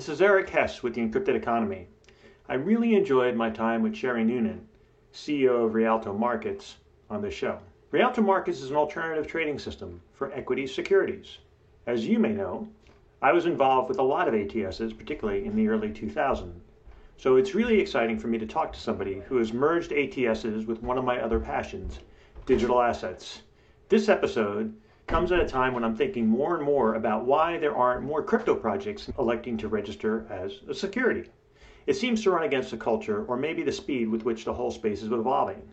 This is Eric Hess with the Encrypted Economy. I really enjoyed my time with Sherry Noonan, CEO of Rialto Markets, on this show. Rialto Markets is an alternative trading system for equity securities. As you may know, I was involved with a lot of ATSs, particularly in the early 2000s. So it's really exciting for me to talk to somebody who has merged ATSs with one of my other passions, digital assets. This episode comes at a time when I'm thinking more and more about why there aren't more crypto projects electing to register as a security. It seems to run against the culture, or maybe the speed with which the whole space is evolving.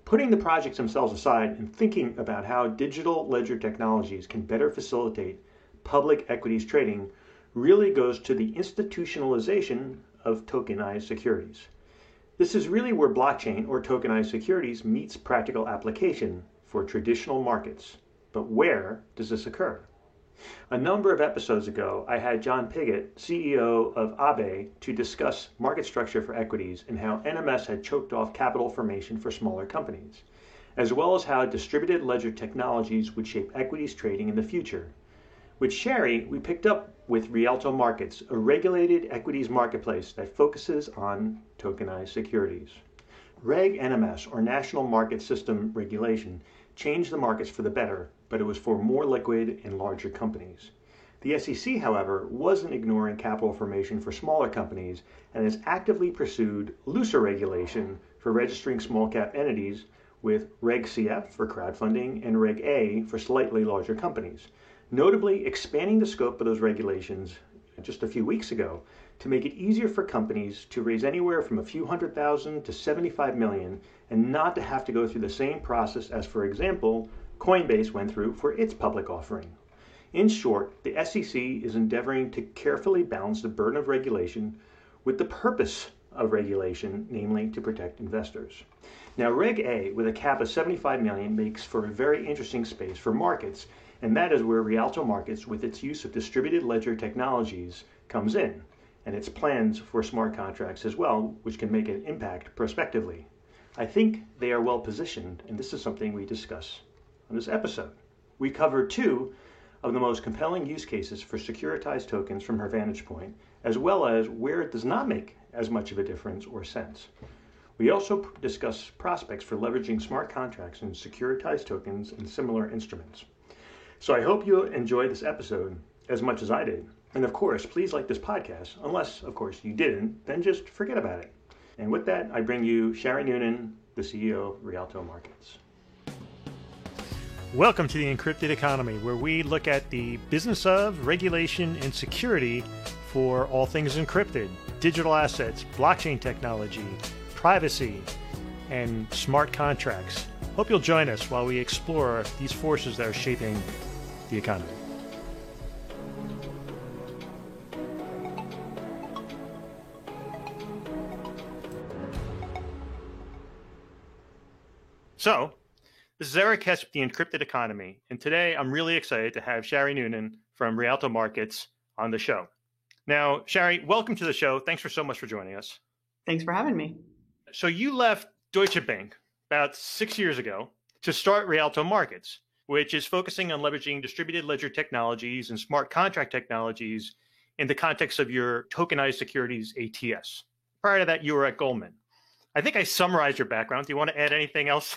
Putting the projects themselves aside and thinking about how digital ledger technologies can better facilitate public equities trading really goes to the institutionalization of tokenized securities. This is really where blockchain or tokenized securities meets practical application for traditional markets. But where does this occur? A number of episodes ago, I had John Pigott, CEO of Aave, to discuss market structure for equities and how NMS had choked off capital formation for smaller companies, as well as how distributed ledger technologies would shape equities trading in the future. With Sherry, we picked up with Rialto Markets, a regulated equities marketplace that focuses on tokenized securities. Reg NMS, or National Market System Regulation, changed the markets for the better, but it was for more liquid and larger companies. The SEC, however, wasn't ignoring capital formation for smaller companies and has actively pursued looser regulation for registering small cap entities with Reg CF for crowdfunding and Reg A for slightly larger companies, notably expanding the scope of those regulations just a few weeks ago to make it easier for companies to raise anywhere from a few $100,000 to $75 million and not to have to go through the same process as, for example, Coinbase went through for its public offering. In short, the SEC is endeavoring to carefully balance the burden of regulation with the purpose of regulation, namely to protect investors. Now, Reg A, with a cap of $75 million, makes for a very interesting space for markets, and that is where Rialto Markets, with its use of distributed ledger technologies, comes in, and its plans for smart contracts as well, which can make an impact prospectively. I think they are well positioned, and this is something we discuss on this episode. We cover two of the most compelling use cases for securitized tokens from her vantage point, as well as where it does not make as much of a difference or sense. We also discuss prospects for leveraging smart contracts and securitized tokens and similar instruments. So I hope you enjoyed this episode as much as I did. And of course, please like this podcast, unless, of course, you didn't, then just forget about it. And with that, I bring you Sherry Noonan, the CEO of Rialto Markets. Welcome to the Encrypted Economy, where we look at the business of, regulation, and security for all things encrypted, digital assets, blockchain technology, privacy, and smart contracts. Hope you'll join us while we explore these forces that are shaping the economy. So, this is Eric Hess with the Encrypted Economy, and today I'm really excited to have Sherry Noonan from Rialto Markets on the show. Now, Sherry, welcome to the show. Thanks so much for joining us. Thanks for having me. So you left Deutsche Bank about 6 years ago to start Rialto Markets, which is focusing on leveraging distributed ledger technologies and smart contract technologies in the context of your tokenized securities ATS. Prior to that, you were at Goldman. I think I summarized your background. Do you want to add anything else?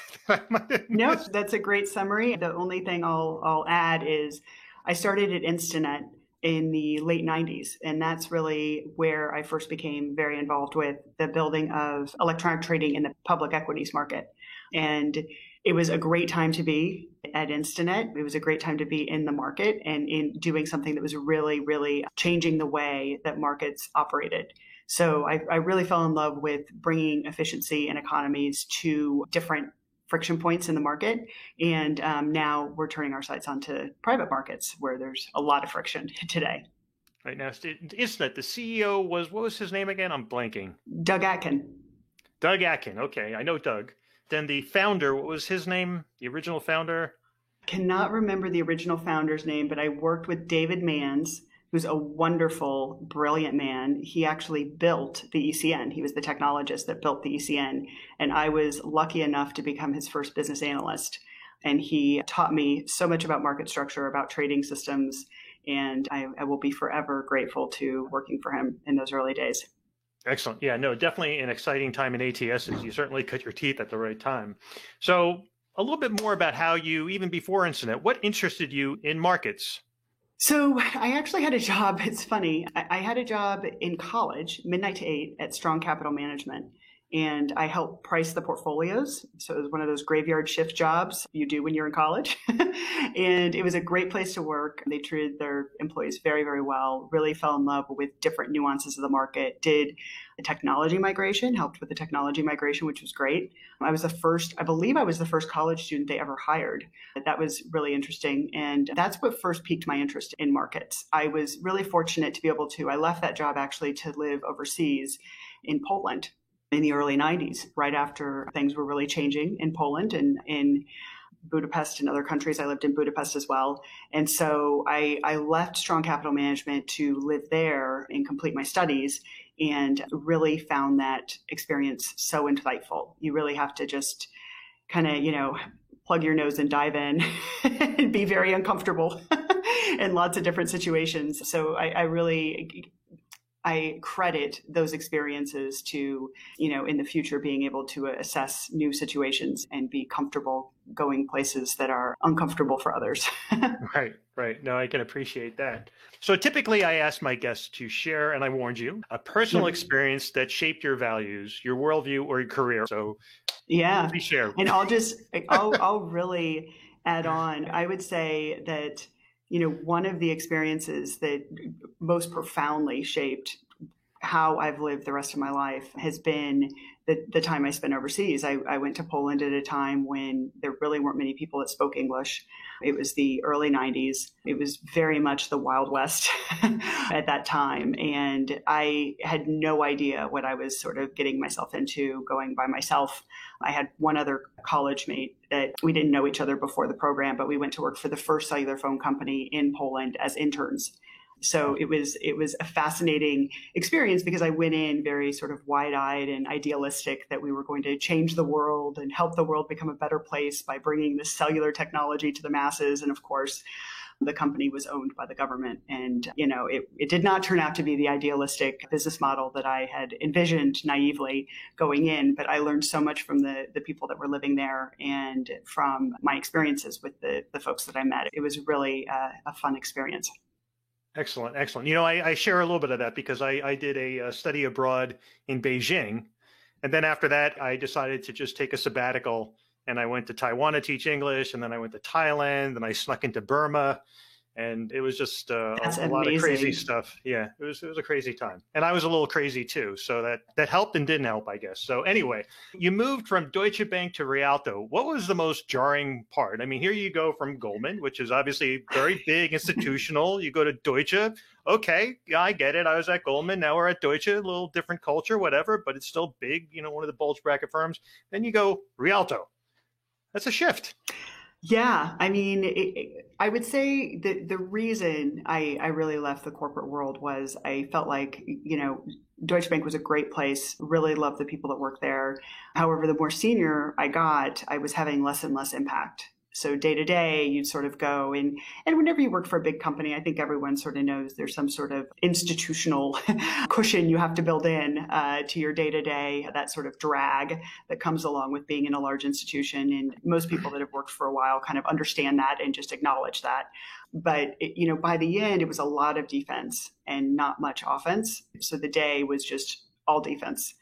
No, that's a great summary. The only thing I'll add is I started at Instinet in the late 90s, and that's really where I first became very involved with the building of electronic trading in the public equities market. And it was a great time to be at Instinet. It was a great time to be in the market and in doing something that was really, really changing the way that markets operated. So I really fell in love with bringing efficiency and economies to different friction points in the market. And now we're turning our sights onto private markets where there's a lot of friction today. Right now, Instinet, the CEO what was his name again? I'm blanking. Doug Atkin. Doug Atkin. Okay, I know Doug. Then the founder, what was his name? The original founder? Cannot remember the original founder's name, but I worked with David Manns, who's a wonderful, brilliant man. He actually built the ECN. He was the technologist that built the ECN. And I was lucky enough to become his first business analyst. And he taught me so much about market structure, about trading systems. And I will be forever grateful to working for him in those early days. Excellent. Yeah, no, definitely an exciting time in ATSs. You certainly cut your teeth at the right time. So a little bit more about how you, even before Instinet, what interested you in markets? So I actually had a job. It's funny. I had a job in college, midnight to 8 at Strong Capital Management. And I helped price the portfolios. So it was one of those graveyard shift jobs you do when you're in college. And it was a great place to work. They treated their employees very, very well, really fell in love with different nuances of the market, did the technology migration, helped with the technology migration, which was great. I believe I was the first college student they ever hired. That was really interesting. And that's what first piqued my interest in markets. I was really fortunate to be able to, I left that job actually to live overseas in Poland in the early 90s, right after things were really changing in Poland and in Budapest and other countries. I lived in Budapest as well. And so I left Strong Capital Management to live there and complete my studies, and really found that experience so insightful. You really have to just kind of, plug your nose and dive in and be very uncomfortable in lots of different situations. So I credit those experiences to, in the future being able to assess new situations and be comfortable going places that are uncomfortable for others. Right. No, I can appreciate that. So typically I ask my guests to share, and I warned you, a personal experience that shaped your values, your worldview, or your career. So yeah, please share. And I'll really add on. I would say that one of the experiences that most profoundly shaped how I've lived the rest of my life has been the time I spent overseas. I went to Poland at a time when there really weren't many people that spoke English. It was the early 90s. It was very much the Wild West at that time. And I had no idea what I was sort of getting myself into going by myself. I had one other college mate that we didn't know each other before the program, but we went to work for the first cellular phone company in Poland as interns. So it was a fascinating experience because I went in very sort of wide-eyed and idealistic that we were going to change the world and help the world become a better place by bringing this cellular technology to the masses. And of course, the company was owned by the government. And, it did not turn out to be the idealistic business model that I had envisioned naively going in. But I learned so much from the people that were living there and from my experiences with the folks that I met. It was really a fun experience. Excellent. I share a little bit of that because I did a study abroad in Beijing. And then after that, I decided to just take a sabbatical, and I went to Taiwan to teach English, and then I went to Thailand, and I snuck into Burma. And it was just a lot of crazy stuff. Yeah, it was a crazy time. And I was a little crazy too. So that helped and didn't help, I guess. So anyway, you moved from Deutsche Bank to Rialto. What was the most jarring part? I mean, here you go from Goldman, which is obviously very big, institutional. You go to Deutsche. Okay, yeah, I get it. I was at Goldman. Now we're at Deutsche, a little different culture, whatever, but it's still big, one of the bulge bracket firms. Then you go Rialto. That's a shift. Yeah, I mean, I would say that the reason I really left the corporate world was I felt like, Deutsche Bank was a great place, really loved the people that worked there. However, the more senior I got, I was having less and less impact. So day to day, you'd sort of go and whenever you work for a big company, I think everyone sort of knows there's some sort of institutional cushion you have to build in to your day to day, that sort of drag that comes along with being in a large institution. And most people that have worked for a while kind of understand that and just acknowledge that. But, by the end, it was a lot of defense and not much offense. So the day was just all defense.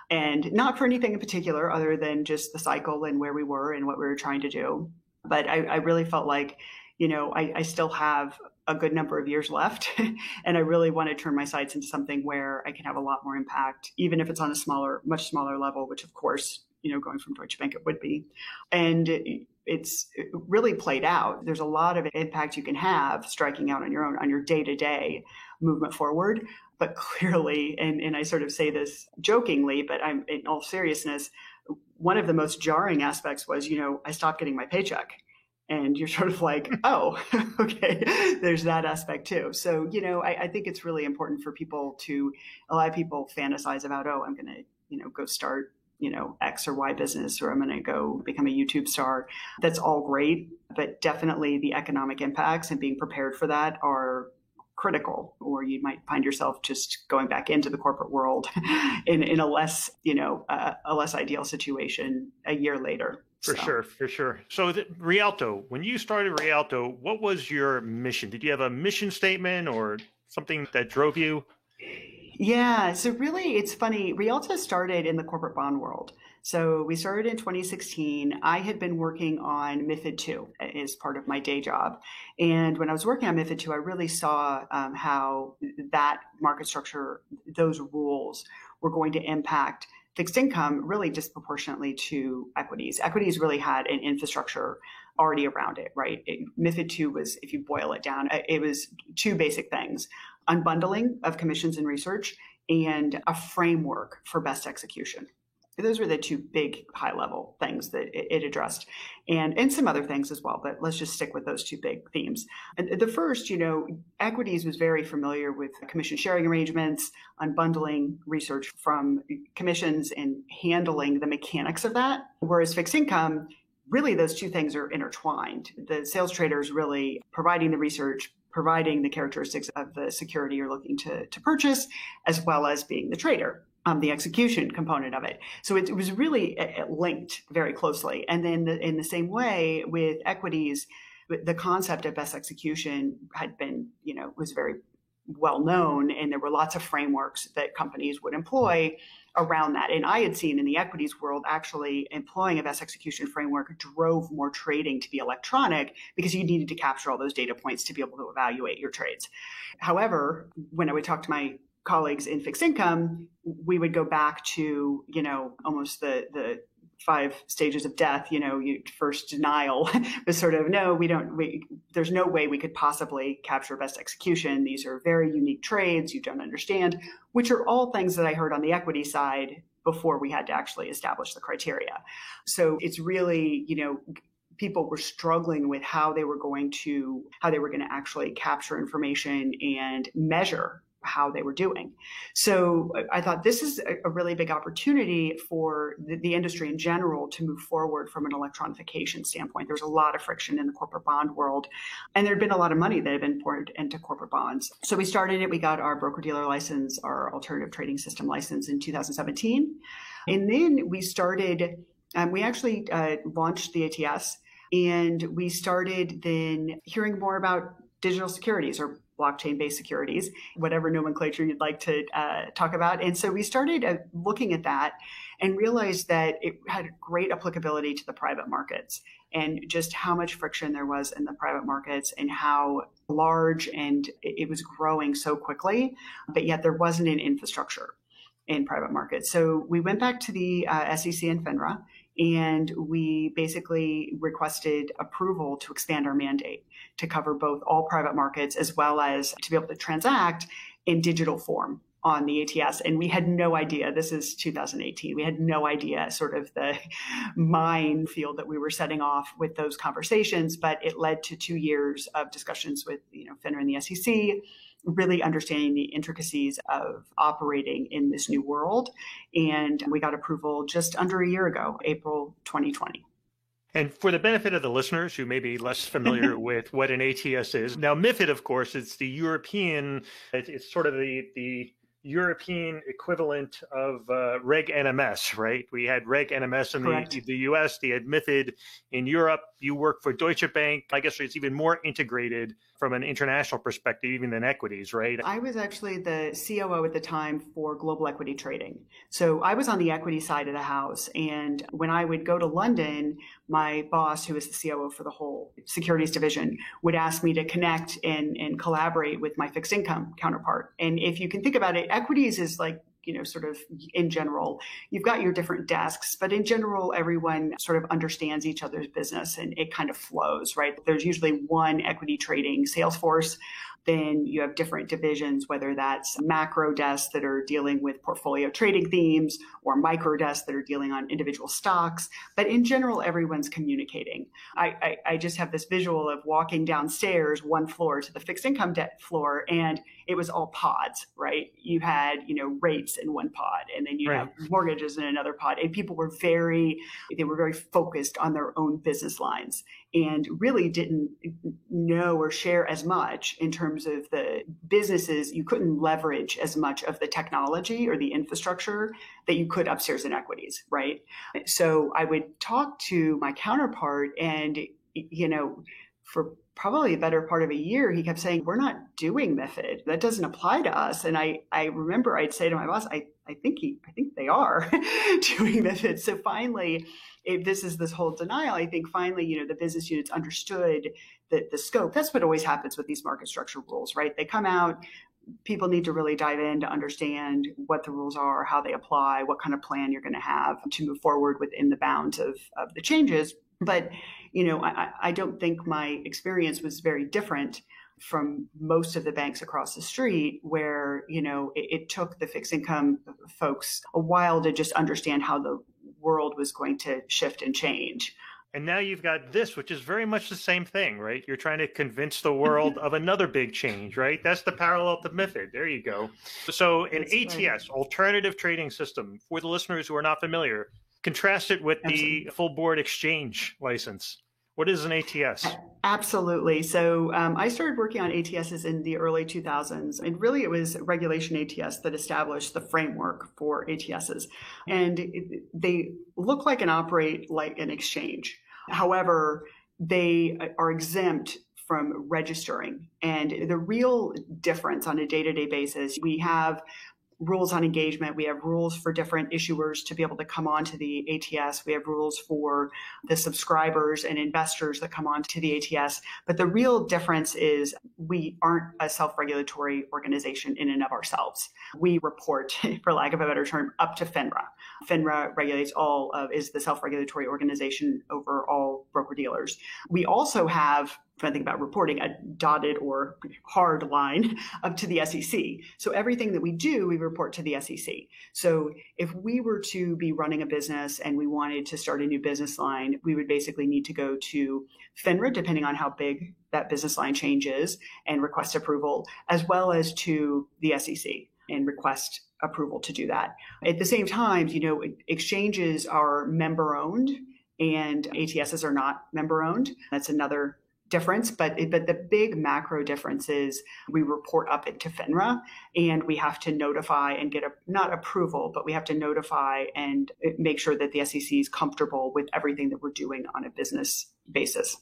And not for anything in particular other than just the cycle and where we were and what we were trying to do. But I really felt like, I still have a good number of years left, and I really want to turn my sights into something where I can have a lot more impact, even if it's on a much smaller level, which of course, going from Deutsche Bank, it would be. And it's really played out. There's a lot of impact you can have striking out on your own, on your day-to-day movement forward. But clearly, and I sort of say this jokingly, but I'm in all seriousness, one of the most jarring aspects was, I stopped getting my paycheck. And you're sort of like, oh, okay, there's that aspect too. So, I think it's really important for people a lot of people fantasize about, oh, I'm going to, go start, X or Y business, or I'm going to go become a YouTube star. That's all great. But definitely the economic impacts and being prepared for that are critical, or you might find yourself just going back into the corporate world in a less, a less ideal situation a year later. For sure, for sure. So Rialto, when you started Rialto, what was your mission? Did you have a mission statement or something that drove you? Yeah, so really, it's funny. Rialto started in the corporate bond world. So we started in 2016. I had been working on MiFID II as part of my day job. And when I was working on MiFID II, I really saw how that market structure, those rules were going to impact fixed income really disproportionately to equities. Equities really had an infrastructure already around it, right? MiFID II was, if you boil it down, it was two basic things: unbundling of commissions and research and a framework for best execution. Those were the two big high-level things that it addressed, and some other things as well, but let's just stick with those two big themes. And the first, equities was very familiar with commission sharing arrangements, unbundling research from commissions, and handling the mechanics of that, whereas fixed income, really those two things are intertwined. The sales traders really providing the research, providing the characteristics of the security you're looking to purchase, as well as being the trader, the execution component of it. So it was really linked very closely. And then in the same way with equities, the concept of best execution had been, was very well known, and there were lots of frameworks that companies would employ around that. And I had seen in the equities world, actually employing a best execution framework drove more trading to be electronic because you needed to capture all those data points to be able to evaluate your trades. However, when I would talk to my colleagues in fixed income, we would go back to, almost the 5 stages of death. First denial was sort of, no, there's no way we could possibly capture best execution. These are very unique trades you don't understand, which are all things that I heard on the equity side before we had to actually establish the criteria. So it's really, people were struggling with how they were going to actually capture information and measure how they were doing. So I thought this is a really big opportunity for the industry in general to move forward from an electronification standpoint. There's a lot of friction in the corporate bond world, and there'd been a lot of money that had been poured into corporate bonds. So we started it. We got our broker-dealer license, our alternative trading system license in 2017. And then we started, we actually launched the ATS, and we started then hearing more about digital securities or blockchain-based securities, whatever nomenclature you'd like to talk about. And so we started looking at that and realized that it had great applicability to the private markets, and just how much friction there was in the private markets and how large and it was growing so quickly, but yet there wasn't an infrastructure in private markets. So we went back to the SEC and FINRA, and we basically requested approval to expand our mandate to cover both all private markets as well as to be able to transact in digital form on the ATS. And we had no idea, this is 2018, we had no idea sort of the minefield that we were setting off with those conversations, but it led to 2 years of discussions with FINRA and the SEC, really understanding the intricacies of operating in this new world. And we got approval just under a year ago, April 2020. And for the benefit of the listeners who may be less familiar with what an ATS is, now MiFID, of course, it's the European, it's sort of the European equivalent of Reg NMS, right? We had Reg NMS in the US, they had MiFID in Europe. You work for Deutsche Bank. I guess it's even more integrated from an international perspective, even than equities, right? I was actually the COO at the time for global equity trading. So I was on the equity side of the house. And when I would go to London, my boss, who was the COO for the whole securities division, would ask me to connect and collaborate with my fixed income counterpart. And if you can think about it, equities is like, sort of in general, you've got your different desks, but in general, everyone sort of understands each other's business and it kind of flows, right? There's usually one equity trading sales force. Then you have different divisions, whether that's macro desks that are dealing with portfolio trading themes or micro desks that are dealing on individual stocks. But in general, everyone's communicating. I just have this visual of walking downstairs one floor to the fixed income debt floor, and it was all pods, right? You had, rates in one pod, and then you have mortgages in another pod. And people were very focused on their own business lines. and really didn't know or share as much in terms of the businesses. You couldn't leverage as much of the technology or the infrastructure that you could upstairs in equities, right? So I would talk to my counterpart, and, for probably a better part of a year, he kept saying, we're not doing MiFID. That doesn't apply to us. And I remember I'd say to my boss, I think they are doing MiFID. So finally, this whole denial, I think finally, the business units understood the scope. That's what always happens with these market structure rules, right? They come out, people need to really dive in to understand what the rules are, how they apply, what kind of plan you're going to have to move forward within the bounds of the changes. But, I don't think my experience was very different from most of the banks across the street, where, it took the fixed income folks a while to just understand how the world was going to shift and change. And now you've got this, which is very much the same thing, right? You're trying to convince the world of another big change, right? That's the parallel to MiFID. There you go. So an ATS, alternative trading system, for the listeners who are not familiar, contrast it with the full board exchange license. What is an ATS? Absolutely. So I started working on ATSs in the early 2000s, and really it was regulation ATS that established the framework for ATSs. And they look like and operate like an exchange. However, they are exempt from registering. And the real difference on a day-to-day basis, we have rules on engagement. We have rules for different issuers to be able to come onto the ATS. We have rules for the subscribers and investors that come onto the ATS. But the real difference is we aren't a self-regulatory organization in and of ourselves. We report, for lack of a better term, up to FINRA. FINRA regulates is the self-regulatory organization over all broker-dealers. We also have, if I think about reporting, a dotted or hard line up to the SEC. So everything that we do, we report to the SEC. So if we were to be running a business and we wanted to start a new business line, we would basically need to go to FINRA, depending on how big that business line change is, and request approval, as well as to the SEC and request approval to do that. At the same time, exchanges are member-owned and ATSs are not member-owned. That's another difference, but the big macro difference is we report up into FINRA, and we have to notify and get not approval, but we have to notify and make sure that the SEC is comfortable with everything that we're doing on a business basis.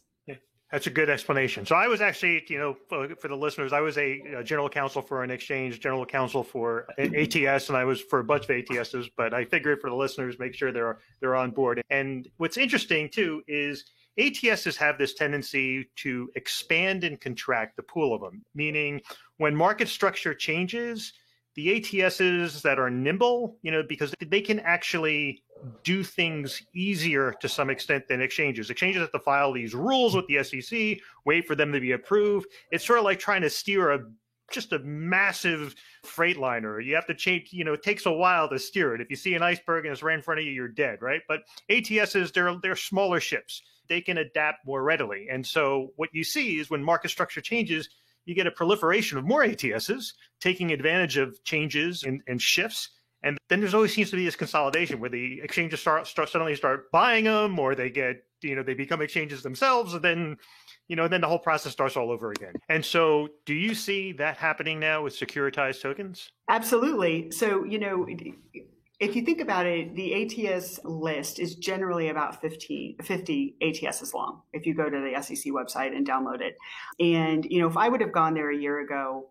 That's a good explanation. So I was actually, for the listeners, I was a general counsel for an exchange, general counsel for an ATS, and I was for a bunch of ATSs, but I figured for the listeners, make sure they're on board. And what's interesting too is ATSs have this tendency to expand and contract the pool of them, meaning when market structure changes, the ATSs that are nimble, because they can actually do things easier to some extent than exchanges. Exchanges have to file these rules with the SEC, wait for them to be approved. It's sort of like trying to steer just a massive freight liner. You have to change, it takes a while to steer it. If you see an iceberg and it's right in front of you, you're dead, right? But ATSs, they're smaller ships. They can adapt more readily. And so what you see is when market structure changes, you get a proliferation of more ATSs taking advantage of changes and shifts. And then there's always seems to be this consolidation where the exchanges suddenly start buying them, or they get, they become exchanges themselves. And then, then the whole process starts all over again. And so do you see that happening now with securitized tokens? Absolutely. So, if you think about it, the ATS list is generally about 50 ATSs long if you go to the SEC website and download it. And, if I would have gone there a year ago,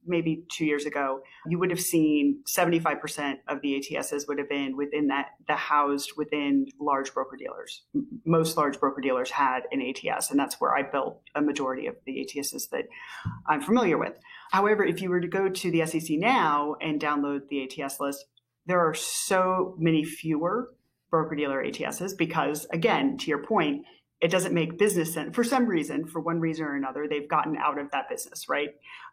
maybe 2 years ago, you would have seen 75% of the ATSs would have been housed within large broker-dealers. Most large broker-dealers had an ATS, and that's where I built a majority of the ATSs that I'm familiar with. However, if you were to go to the SEC now and download the ATS list, there are so many fewer broker-dealer ATSs because, again, to your point, it doesn't make business sense. For some reason, for one reason or another, they've gotten out of that business, right?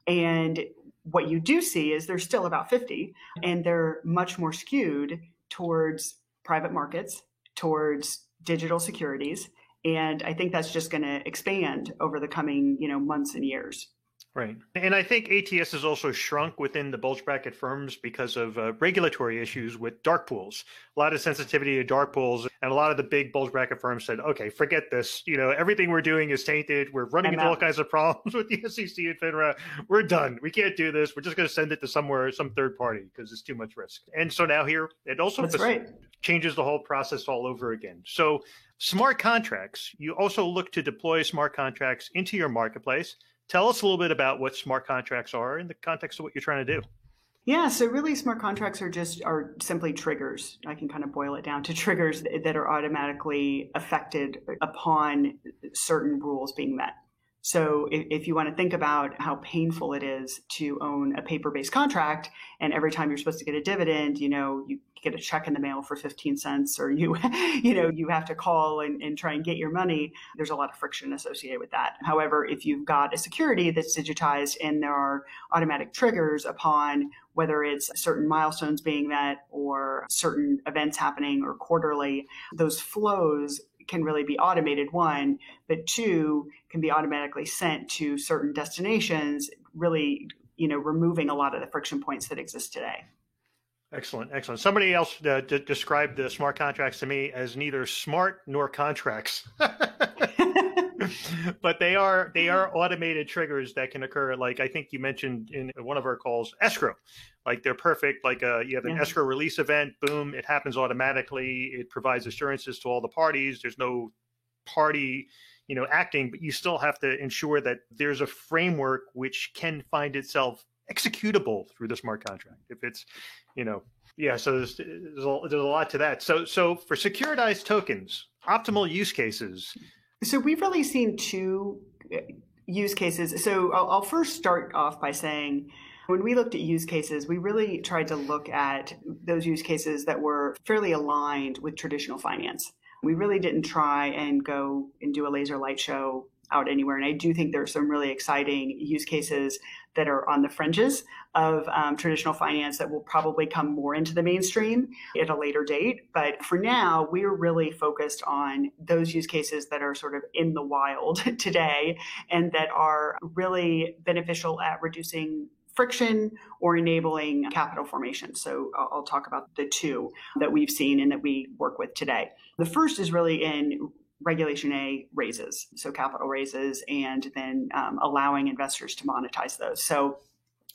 And what you do see is there's still about 50, and they're much more skewed towards private markets, towards digital securities. And I think that's just going to expand over the coming, months and years. Right. And I think ATS has also shrunk within the bulge bracket firms because of regulatory issues with dark pools. A lot of sensitivity to dark pools, and a lot of the big bulge bracket firms said, okay, forget this. Everything we're doing is tainted. We're running into all kinds of problems with the SEC and FINRA. We're done. We can't do this. We're just going to send it to somewhere, some third party, because it's too much risk. And so now here, it also changes the whole process all over again. So smart contracts, you also look to deploy smart contracts into your marketplace. Tell us a little bit about what smart contracts are in the context of what you're trying to do. Yeah, so really smart contracts are simply triggers. I can kind of boil it down to triggers that are automatically affected upon certain rules being met. So if you want to think about how painful it is to own a paper-based contract, and every time you're supposed to get a dividend, you get a check in the mail for 15 cents, or you have to call and try and get your money, there's a lot of friction associated with that. However, if you've got a security that's digitized and there are automatic triggers upon whether it's certain milestones being met or certain events happening or quarterly, those flows can really be automated, one, but two, can be automatically sent to certain destinations, really, removing a lot of the friction points that exist today. Excellent. Somebody else described the smart contracts to me as neither smart nor contracts. But they are automated triggers that can occur. Like I think you mentioned in one of our calls, escrow. Like they're perfect. Like you have an escrow release event, boom, it happens automatically. It provides assurances to all the parties. There's no party, acting, but you still have to ensure that there's a framework which can find itself executable through the smart contract. If it's, so there's a lot to that. So for securitized tokens, optimal use cases. So we've really seen two use cases. So I'll first start off by saying, when we looked at use cases, we really tried to look at those use cases that were fairly aligned with traditional finance. We really didn't try and go and do a laser light show out anywhere. And I do think there are some really exciting use cases that are on the fringes of traditional finance that will probably come more into the mainstream at a later date. But for now, we're really focused on those use cases that are sort of in the wild today and that are really beneficial at reducing friction or enabling capital formation. So I'll talk about the two that we've seen and that we work with today. The first is really in Regulation A raises, so capital raises, and then allowing investors to monetize those. So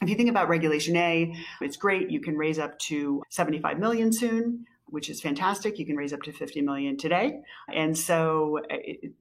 if you think about Regulation A, it's great. You can raise up to 75 million soon, which is fantastic. You can raise up to 50 million today. And so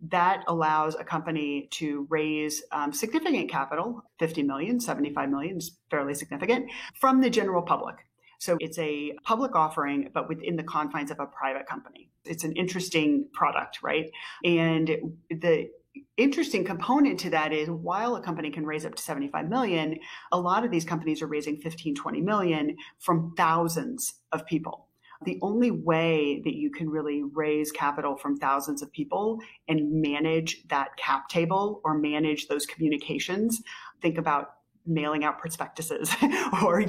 that allows a company to raise significant capital, 50 million, 75 million is fairly significant, from the general public. So it's a public offering, but within the confines of a private company. It's an interesting product, right? And the interesting component to that is while a company can raise up to 75 million, a lot of these companies are raising 15, 20 million from thousands of people. The only way that you can really raise capital from thousands of people and manage that cap table or manage those communications, think about mailing out prospectuses or,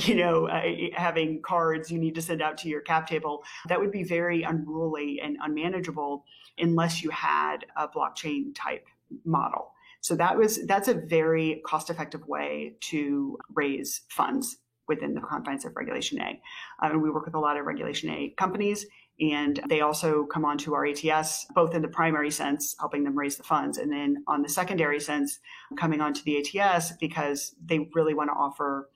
having cards you need to send out to your cap table, that would be very unruly and unmanageable unless you had a blockchain type model. So that's a very cost-effective way to raise funds within the confines of Regulation A. And we work with a lot of Regulation A companies, and they also come onto our ATS, both in the primary sense, helping them raise the funds, and then on the secondary sense, coming onto the ATS because they really want to offer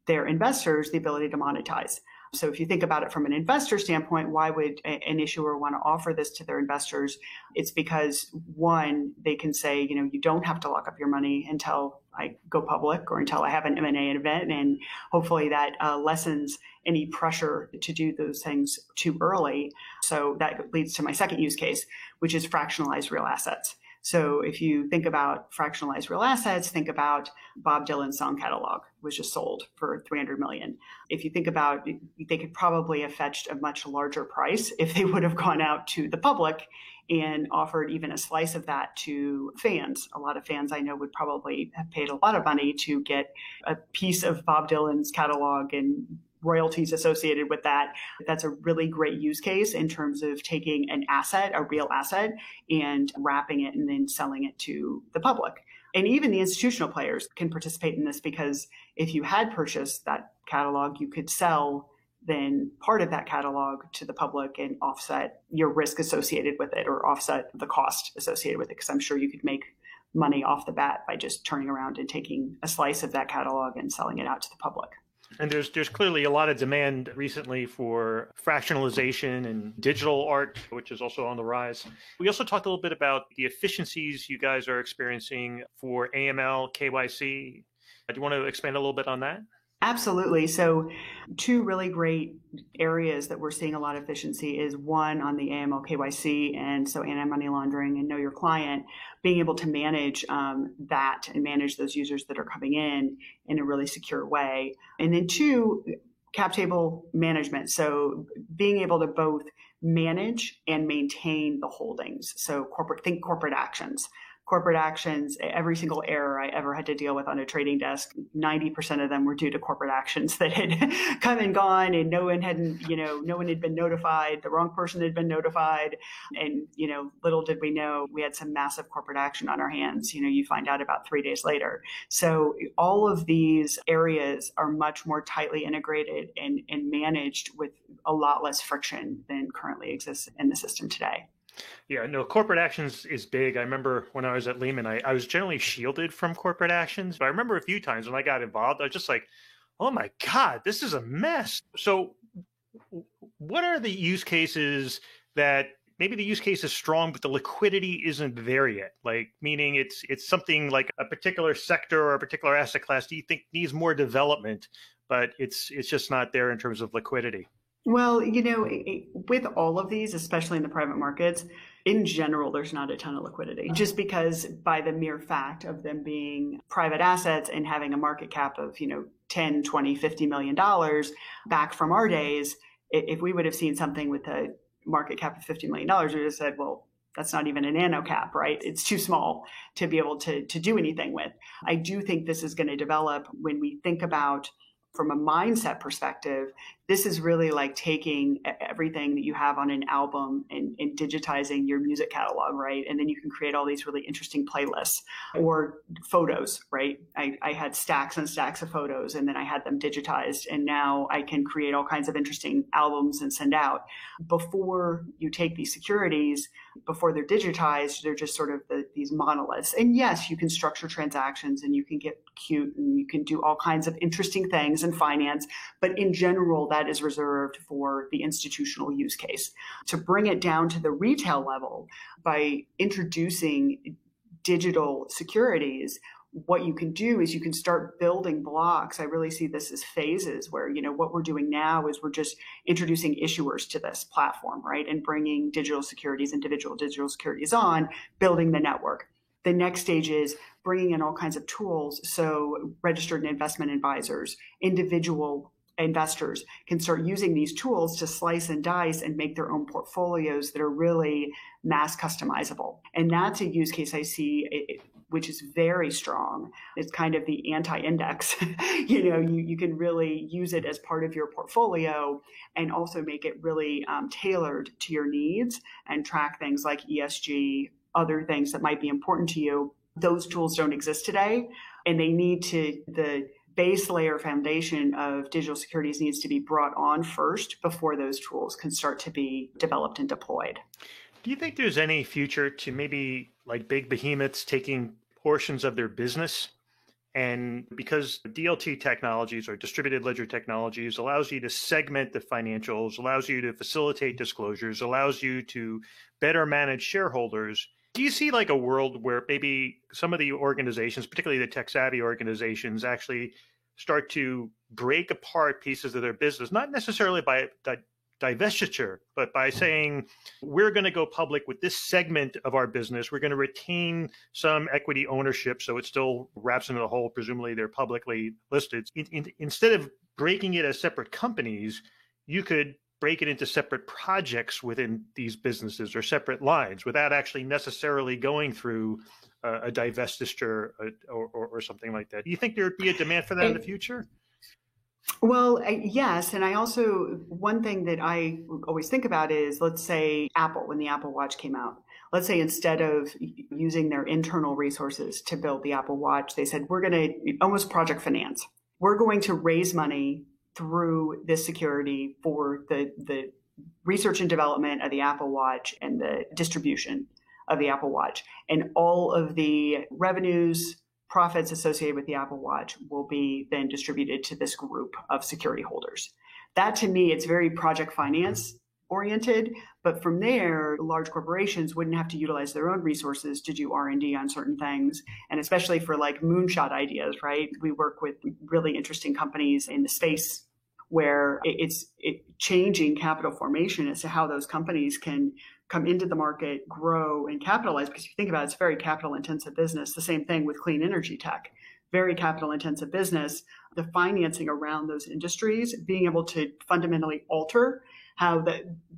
their investors the ability to monetize. So if you think about it from an investor standpoint, why would an issuer want to offer this to their investors? It's because, one, they can say, you don't have to lock up your money until I go public or until I have an M&A event. And hopefully that lessens any pressure to do those things too early. So that leads to my second use case, which is fractionalized real assets. So if you think about fractionalized real assets, think about Bob Dylan's song catalog was just sold for $300 million. If you think about, they could probably have fetched a much larger price if they would have gone out to the public and offered even a slice of that to fans. A lot of fans I know would probably have paid a lot of money to get a piece of Bob Dylan's catalog and royalties associated with that. That's a really great use case in terms of taking an asset, a real asset, and wrapping it and then selling it to the public. And even the institutional players can participate in this, because if you had purchased that catalog, you could sell then part of that catalog to the public and offset your risk associated with it, or offset the cost associated with it. Because I'm sure you could make money off the bat by just turning around and taking a slice of that catalog and selling it out to the public. And there's clearly a lot of demand recently for fractionalization and digital art, which is also on the rise. We also talked a little bit about the efficiencies you guys are experiencing for AML, KYC. Do you want to expand a little bit on that? Absolutely. So two really great areas that we're seeing a lot of efficiency is one on the AML KYC, and so anti-money laundering and know your client, being able to manage that and manage those users that are coming in a really secure way. And then two, cap table management. So being able to both manage and maintain the holdings. So corporate actions. Corporate actions, every single error I ever had to deal with on a trading desk, 90% of them were due to corporate actions that had come and gone, and no one had been notified. The wrong person had been notified. And, little did we know we had some massive corporate action on our hands. You find out about 3 days later. So all of these areas are much more tightly integrated and managed with a lot less friction than currently exists in the system today. Yeah, no, corporate actions is big. I remember when I was at Lehman, I was generally shielded from corporate actions. But I remember a few times when I got involved, I was just like, oh my God, this is a mess. So what are the use cases that maybe the use case is strong, but the liquidity isn't there yet? Like, meaning it's something like a particular sector or a particular asset class do you think needs more development, but it's just not there in terms of liquidity? Well, with all of these, especially in the private markets, in general, there's not a ton of liquidity, just because by the mere fact of them being private assets and having a market cap of, 10, 20, $50 million back from our days, if we would have seen something with a market cap of $50 million, we would have said, well, that's not even a nano cap, right? It's too small to be able to do anything with. I do think this is going to develop when we think about, from a mindset perspective, this is really like taking everything that you have on an album and digitizing your music catalog, right? And then you can create all these really interesting playlists or photos, right? I had stacks and stacks of photos, and then I had them digitized, and now I can create all kinds of interesting albums and send out. Before you take these securities, before they're digitized, they're just sort of these monoliths. And yes, you can structure transactions and you can get cute and you can do all kinds of interesting things in finance, but in general, that is reserved for the institutional use case. To bring it down to the retail level, by introducing digital securities, what you can do is you can start building blocks. I really see this as phases where, what we're doing now is we're just introducing issuers to this platform, right? And bringing digital securities, individual digital securities on, building the network. The next stage is bringing in all kinds of tools. So registered investment advisors, individual investors can start using these tools to slice and dice and make their own portfolios that are really mass customizable. And that's a use case I see, which is very strong. It's kind of the anti-index. You can really use it as part of your portfolio and also make it really tailored to your needs and track things like ESG, other things that might be important to you. Those tools don't exist today, and the base layer foundation of digital securities needs to be brought on first before those tools can start to be developed and deployed. Do you think there's any future to maybe like big behemoths taking portions of their business? And because DLT technologies or distributed ledger technologies allows you to segment the financials, allows you to facilitate disclosures, allows you to better manage shareholders. Do you see like a world where maybe some of the organizations, particularly the tech savvy organizations, actually start to break apart pieces of their business, not necessarily by divestiture, but by saying, we're going to go public with this segment of our business. We're going to retain some equity ownership, so it still wraps into the whole, presumably they're publicly listed. Instead of breaking it as separate companies, you could break it into separate projects within these businesses or separate lines without actually necessarily going through a divestiture or something like that. Do you think there would be a demand for that in the future? Well, yes. And I also, one thing that I always think about is, let's say Apple, when the Apple Watch came out, let's say instead of using their internal resources to build the Apple Watch, they said, we're going to almost project finance. We're going to raise money through this security for the research and development of the Apple Watch and the distribution of the Apple Watch. And all of the revenues, profits associated with the Apple Watch will be then distributed to this group of security holders. That, to me, it's very project finance oriented, but from there, large corporations wouldn't have to utilize their own resources to do R&D on certain things, and especially for like moonshot ideas, right? We work with really interesting companies in the space where it's changing capital formation as to how those companies can come into the market, grow, and capitalize. Because if you think about it, it's a very capital-intensive business. The same thing with clean energy tech, very capital-intensive business. The financing around those industries, being able to fundamentally alter how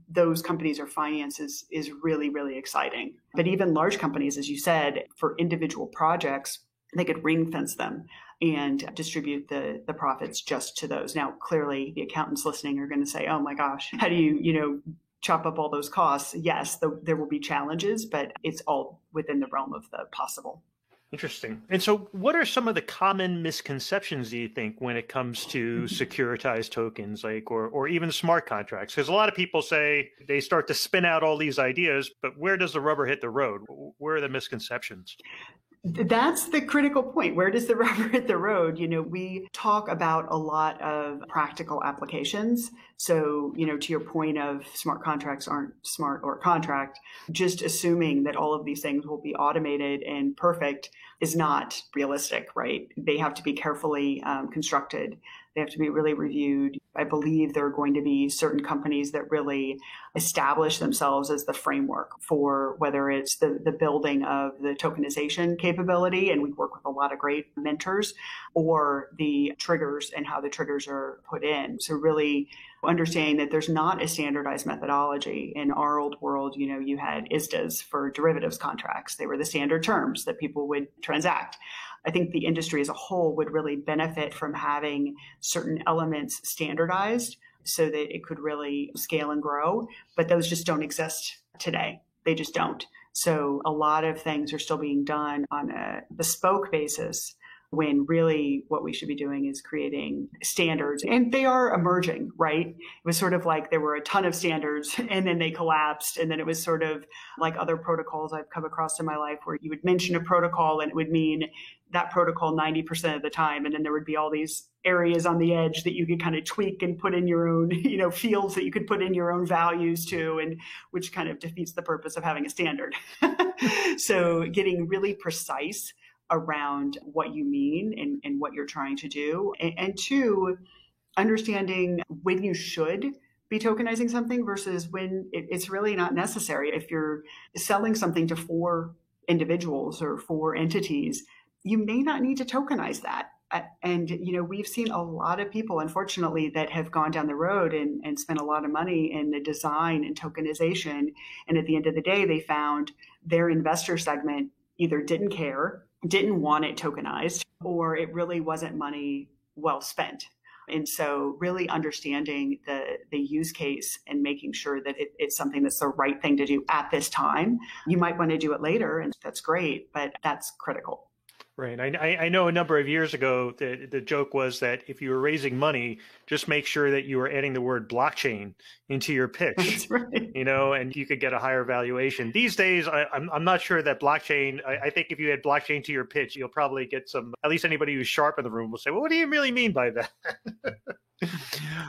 those companies are financed is really, really exciting. But even large companies, as you said, for individual projects, they could ring fence them and distribute the profits just to those. Now, clearly, the accountants listening are going to say, oh my gosh, how do you chop up all those costs? Yes, there will be challenges, but it's all within the realm of the possible. Interesting. And so what are some of the common misconceptions, do you think, when it comes to securitized tokens, like or even smart contracts? Because a lot of people say they start to spin out all these ideas, but where does the rubber hit the road? Where are the misconceptions? That's the critical point. Where does the rubber hit the road? We talk about a lot of practical applications. So, to your point of smart contracts aren't smart or contract, just assuming that all of these things will be automated and perfect is not realistic, right? They have to be carefully constructed. They have to be really reviewed. I believe there are going to be certain companies that really establish themselves as the framework for whether it's the building of the tokenization capability, and we work with a lot of great mentors, or the triggers and how the triggers are put in. So really understanding that there's not a standardized methodology. In our old world, you had ISDAs for derivatives contracts. They were the standard terms that people would transact. I think the industry as a whole would really benefit from having certain elements standardized so that it could really scale and grow. But those just don't exist today. They just don't. So a lot of things are still being done on a bespoke basis, when really what we should be doing is creating standards. And they are emerging, right? It was sort of like there were a ton of standards and then they collapsed. And then it was sort of like other protocols I've come across in my life where you would mention a protocol and it would mean that protocol 90% of the time. And then there would be all these areas on the edge that you could kind of tweak and put in your own, fields that you could put in your own values to, and which kind of defeats the purpose of having a standard. So getting really precise around what you mean and what you're trying to do. And two, understanding when you should be tokenizing something versus when it's really not necessary. If you're selling something to 4 individuals or 4 entities, you may not need to tokenize that. And, we've seen a lot of people, unfortunately, that have gone down the road and spent a lot of money in the design and tokenization. And at the end of the day, they found their investor segment either didn't care, didn't want it tokenized, or it really wasn't money well spent. And so really understanding the use case and making sure that it's something that's the right thing to do at this time. You might want to do it later, and that's great, but that's critical. Right. I know a number of years ago, the joke was that if you were raising money, just make sure that you were adding the word blockchain into your pitch. That's right. And you could get a higher valuation. These days, I'm not sure that blockchain, I think if you add blockchain to your pitch, you'll probably get at least anybody who's sharp in the room will say, well, what do you really mean by that?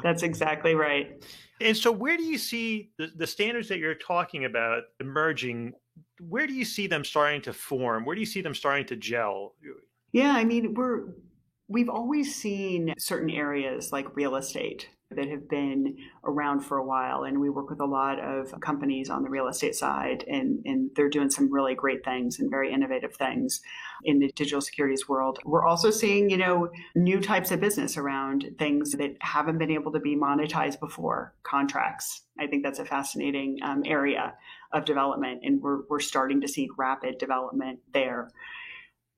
That's exactly right. And so where do you see the standards that you're talking about emerging? Where do you see them starting to form? Where do you see them starting to gel? Yeah, I mean, we've always seen certain areas like real estate that have been around for a while. And we work with a lot of companies on the real estate side, and they're doing some really great things and very innovative things in the digital securities world. We're also seeing, new types of business around things that haven't been able to be monetized before, contracts. I think that's a fascinating area of development, and we're starting to see rapid development there.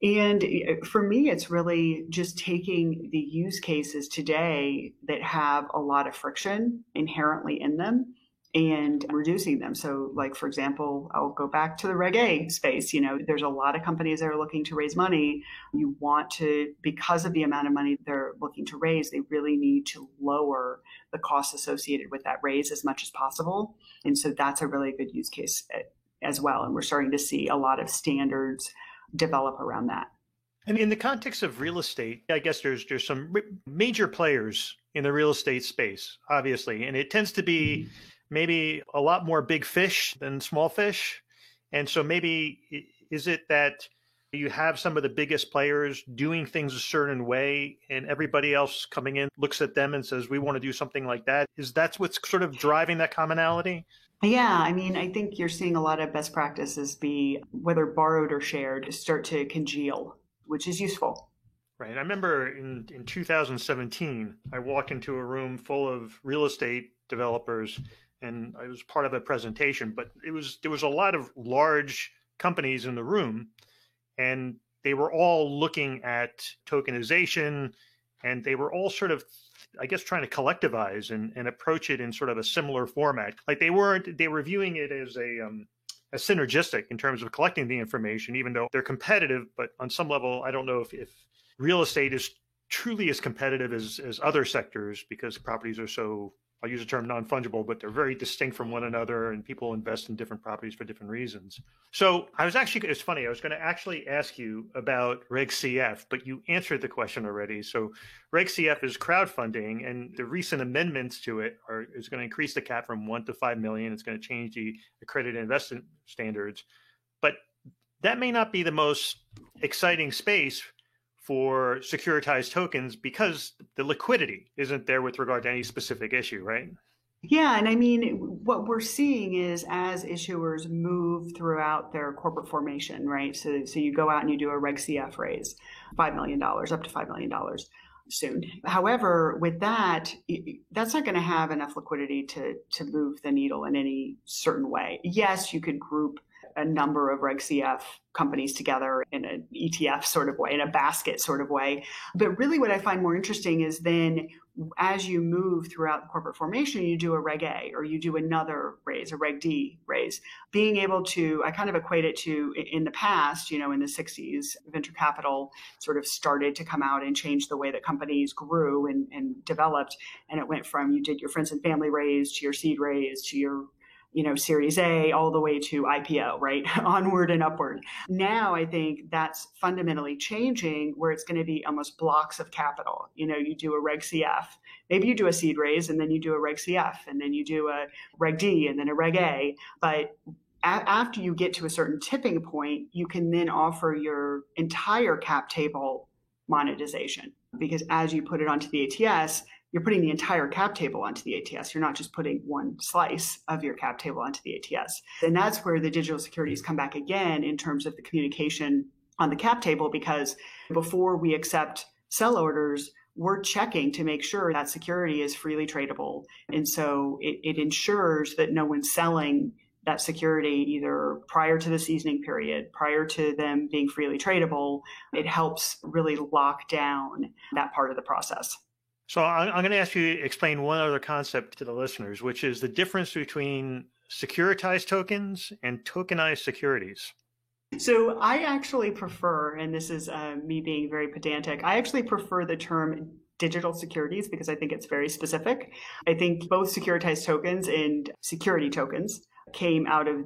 And for me, it's really just taking the use cases today that have a lot of friction inherently in them and reducing them. So like, for example, I'll go back to the Reg A space. There's a lot of companies that are looking to raise money. You want to, because of the amount of money they're looking to raise, they really need to lower the costs associated with that raise as much as possible. And so that's a really good use case as well. And we're starting to see a lot of standards develop around that. And in the context of real estate, I guess there's some major players in the real estate space, obviously, and it tends to be maybe a lot more big fish than small fish. And so maybe is it that you have some of the biggest players doing things a certain way and everybody else coming in looks at them and says, we want to do something like that? Is that what's sort of driving that commonality? Yeah, I mean, I think you're seeing a lot of best practices be, whether borrowed or shared, start to congeal, which is useful. Right. I remember in 2017, I walked into a room full of real estate developers, and I was part of a presentation, but there was a lot of large companies in the room, and they were all looking at tokenization, and they were all sort of, I guess, trying to collectivize and approach it in sort of a similar format. Like they were viewing it as as synergistic in terms of collecting the information, even though they're competitive. But on some level, I don't know if real estate is truly as competitive as other sectors, because properties are so, I'll use the term non-fungible, but they're very distinct from one another, and people invest in different properties for different reasons. So it's funny, I was going to actually ask you about Reg CF, but you answered the question already. So Reg CF is crowdfunding, and the recent amendments to it is going to increase the cap from 1 to 5 million. It's going to change the accredited investment standards. But that may not be the most exciting space for securitized tokens because the liquidity isn't there with regard to any specific issue, right? Yeah, and I mean, what we're seeing is as issuers move throughout their corporate formation, right? So you go out and you do a Reg CF raise, $5 million, up to $5 million soon. However, with that, that's not going to have enough liquidity to move the needle in any certain way. Yes, you could group a number of Reg CF companies together in an ETF sort of way, in a basket sort of way. But really what I find more interesting is then as you move throughout the corporate formation, you do a Reg A or you do another raise, a Reg D raise. Being able to, I kind of equate it to in the past, in the 60s, venture capital sort of started to come out and change the way that companies grew and developed. And it went from you did your friends and family raise to your seed raise to your Series A all the way to IPO, right? Onward and upward. Now I think that's fundamentally changing where it's going to be almost blocks of capital. You do a Reg CF, maybe you do a seed raise and then you do a Reg CF and then you do a Reg D and then a Reg A. But after you get to a certain tipping point, you can then offer your entire cap table monetization, because as you put it onto the ATS, you're putting the entire cap table onto the ATS. You're not just putting one slice of your cap table onto the ATS. And that's where the digital securities come back again in terms of the communication on the cap table, because before we accept sell orders, we're checking to make sure that security is freely tradable. And so it ensures that no one's selling that security either prior to the seasoning period, prior to them being freely tradable. It helps really lock down that part of the process. So I'm going to ask you to explain one other concept to the listeners, which is the difference between securitized tokens and tokenized securities. So I actually prefer, and this is me being very pedantic, I actually prefer the term digital securities because I think it's very specific. I think both securitized tokens and security tokens came out of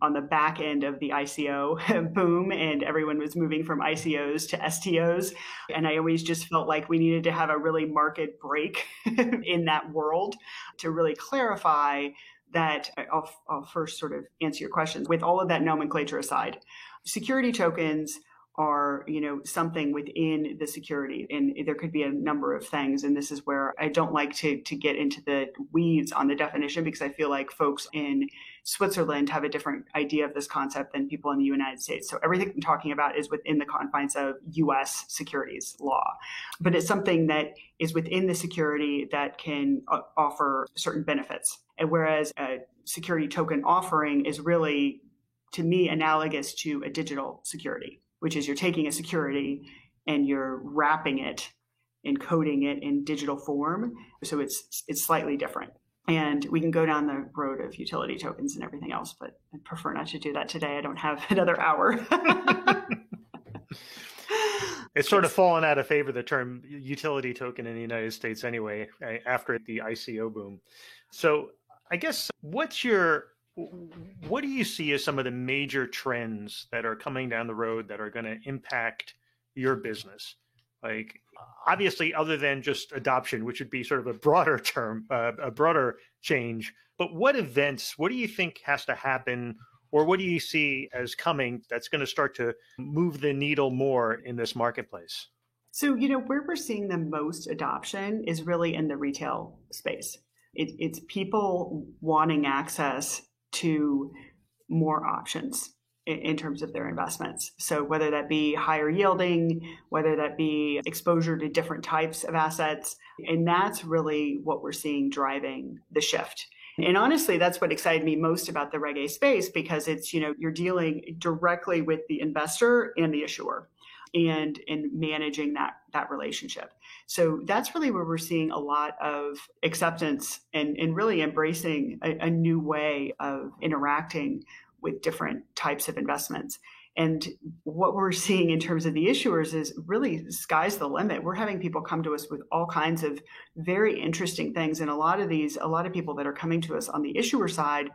on the back end of the ICO boom, and everyone was moving from ICOs to STOs. And I always just felt like we needed to have a really market break in that world to really clarify that. I'll first sort of answer your questions. With all of that nomenclature aside, security tokens are, something within the security. And there could be a number of things. And this is where I don't like to get into the weeds on the definition, because I feel like folks in Switzerland have a different idea of this concept than people in the United States. So everything I'm talking about is within the confines of US securities law. But it's something that is within the security that can offer certain benefits. And whereas a security token offering is really, to me, analogous to a digital security, which is you're taking a security and you're wrapping it, encoding it in digital form. So it's slightly different. And we can go down the road of utility tokens and everything else, but I prefer not to do that today. I don't have another hour. It's sort of fallen out of favor, the term utility token in the United States anyway, after the ICO boom. So I guess what do you see as some of the major trends that are coming down the road that are going to impact your business? Like, obviously, other than just adoption, which would be sort of a broader term, a broader change, but what do you think has to happen, or what do you see as coming that's going to start to move the needle more in this marketplace? So, where we're seeing the most adoption is really in the retail space. It's people wanting access to more options in terms of their investments. So whether that be higher yielding, whether that be exposure to different types of assets, and that's really what we're seeing driving the shift. And honestly, that's what excited me most about the Reg A space, because it's, you're dealing directly with the investor and the issuer and managing that relationship. So that's really where we're seeing a lot of acceptance and really embracing a new way of interacting with different types of investments. And what we're seeing in terms of the issuers is really sky's the limit. We're having people come to us with all kinds of very interesting things. And a lot of people that are coming to us on the issuer side,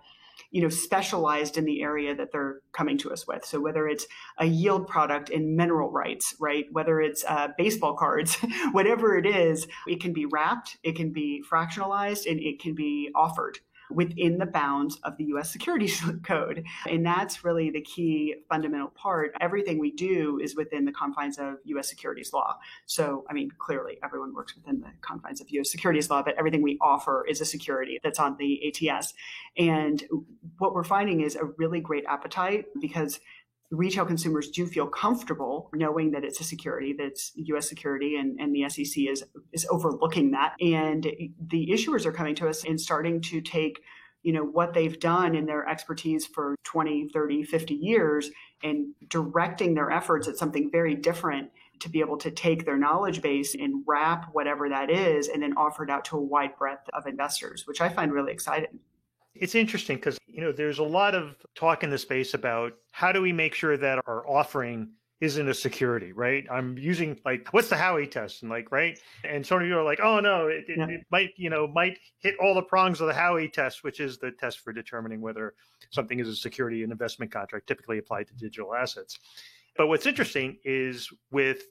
specialized in the area that they're coming to us with. So whether it's a yield product in mineral rights, right? Whether it's baseball cards, whatever it is, it can be wrapped, it can be fractionalized, and it can be offered within the bounds of the U.S. Securities Code. And that's really the key fundamental part. Everything we do is within the confines of U.S. securities law. So, clearly everyone works within the confines of U.S. securities law, but everything we offer is a security that's on the ATS. And what we're finding is a really great appetite, because retail consumers do feel comfortable knowing that it's a security, that's U.S. security, and the SEC is overlooking that. And the issuers are coming to us and starting to take, what they've done in their expertise for 20, 30, 50 years and directing their efforts at something very different, to be able to take their knowledge base and wrap whatever that is and then offer it out to a wide breadth of investors, which I find really exciting. It's interesting because, there's a lot of talk in the space about how do we make sure that our offering isn't a security, right? I'm using what's the Howey test? And right? And some of you are like, oh no, it might hit all the prongs of the Howey test, which is the test for determining whether something is a security, an investment contract, typically applied to digital assets. But what's interesting is with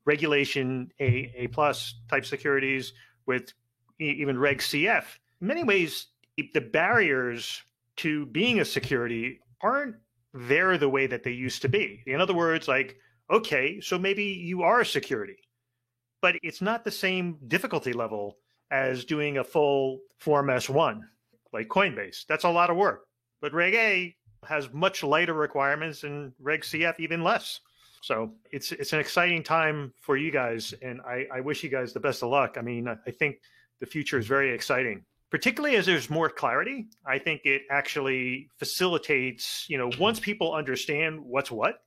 regulation A plus type securities, with even Reg CF, in many ways, the barriers to being a security aren't there the way that they used to be. In other words, okay, so maybe you are a security, but it's not the same difficulty level as doing a full Form S1, like Coinbase. That's a lot of work. But Reg A has much lighter requirements, and Reg CF even less. So it's an exciting time for you guys, and I wish you guys the best of luck. I think the future is very exciting. Particularly as there's more clarity. I think it actually facilitates, once people understand what's what,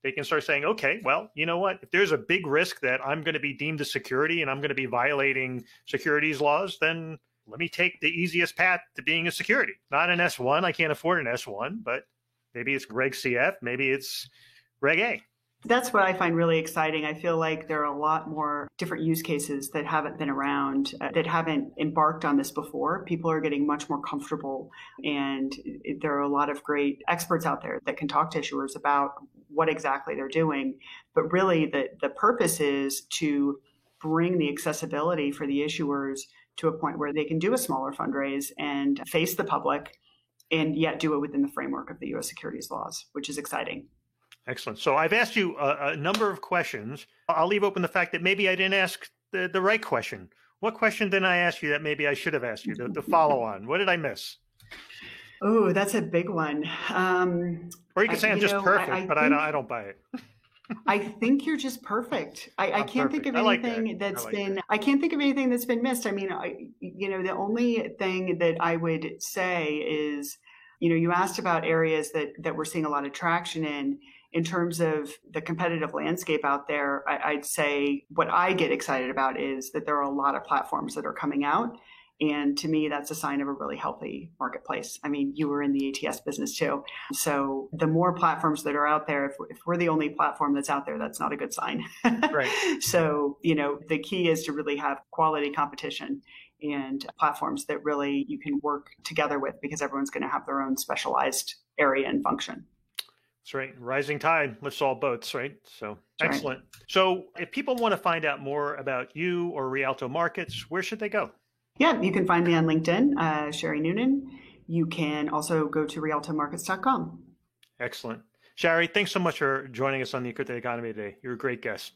they can start saying, okay, well, you know what? If there's a big risk that I'm going to be deemed a security and I'm going to be violating securities laws, then let me take the easiest path to being a security. Not an S1. I can't afford an S1, but maybe it's Reg CF. Maybe it's Reg A. That's what I find really exciting. I feel like there are a lot more different use cases that haven't been around, that haven't embarked on this before. People are getting much more comfortable, and there are a lot of great experts out there that can talk to issuers about what exactly they're doing. But really, the purpose is to bring the accessibility for the issuers to a point where they can do a smaller fundraise and face the public, and yet do it within the framework of the U.S. securities laws, which is exciting. Excellent. So I've asked you a number of questions. I'll leave open the fact that maybe I didn't ask the right question. What question didn't I ask you that maybe I should have asked you, the follow on? What did I miss? Oh, that's a big one. Or you can say I'm just perfect, but I don't buy it. I think you're just perfect. I can't think of anything I can't think of anything that's been missed. The only thing that I would say is, you asked about areas that we're seeing a lot of traction in terms of the competitive landscape out there. I'd say what I get excited about is that there are a lot of platforms that are coming out, And to me, that's a sign of a really healthy marketplace. I mean, you were in the ATS business too. So the more platforms that are out there, if we're the only platform that's out there, that's not a good sign. Right. So, the key is to really have quality competition and platforms that really you can work together with, because everyone's going to have their own specialized area and function. That's right. Rising tide lifts all boats, right? So That's excellent. Right. So if people want to find out more about you or Rialto Markets, where should they go? Yeah, you can find me on LinkedIn, Sherry Noonan. You can also go to rialtomarkets.com. Excellent. Sherry, thanks so much for joining us on the Encrypted Economy today. You're a great guest.